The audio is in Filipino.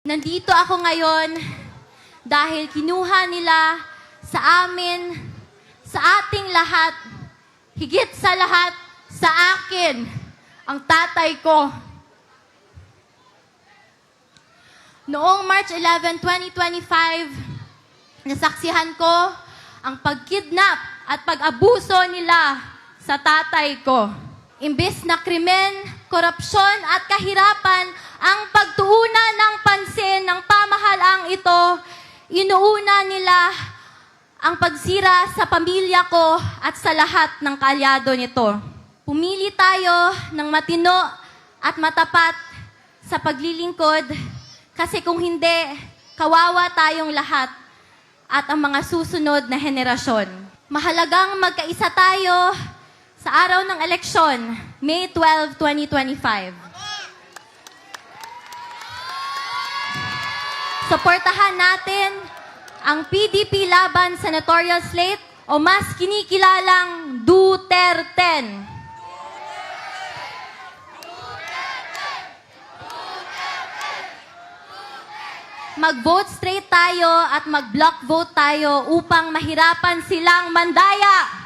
Nandito ako ngayon dahil kinuha nila sa amin, sa ating lahat, higit sa lahat, sa akin, ang tatay ko. Noong March 11, 2025, nasaksihan ko ang pagkidnap at pag-abuso nila sa tatay ko. Imbes na krimen, korupsyon at kahirapan ang pagtuunan ng pansin ng pamahalaang ito, inuuna nila ang pagsira sa pamilya ko at sa lahat ng kaalyado nito. Pumili tayo ng matino at matapat sa paglilingkod kasi kung hindi, kawawa tayong lahat at ang mga susunod na henerasyon. Mahalagang magkaisa tayo sa araw ng eleksyon, May 12, 2025. Suportahan natin ang PDP laban sa notorious slate o mas kinikilalang Duterte. Mag-vote straight tayo at mag-block vote tayo upang mahirapan silang mandaya.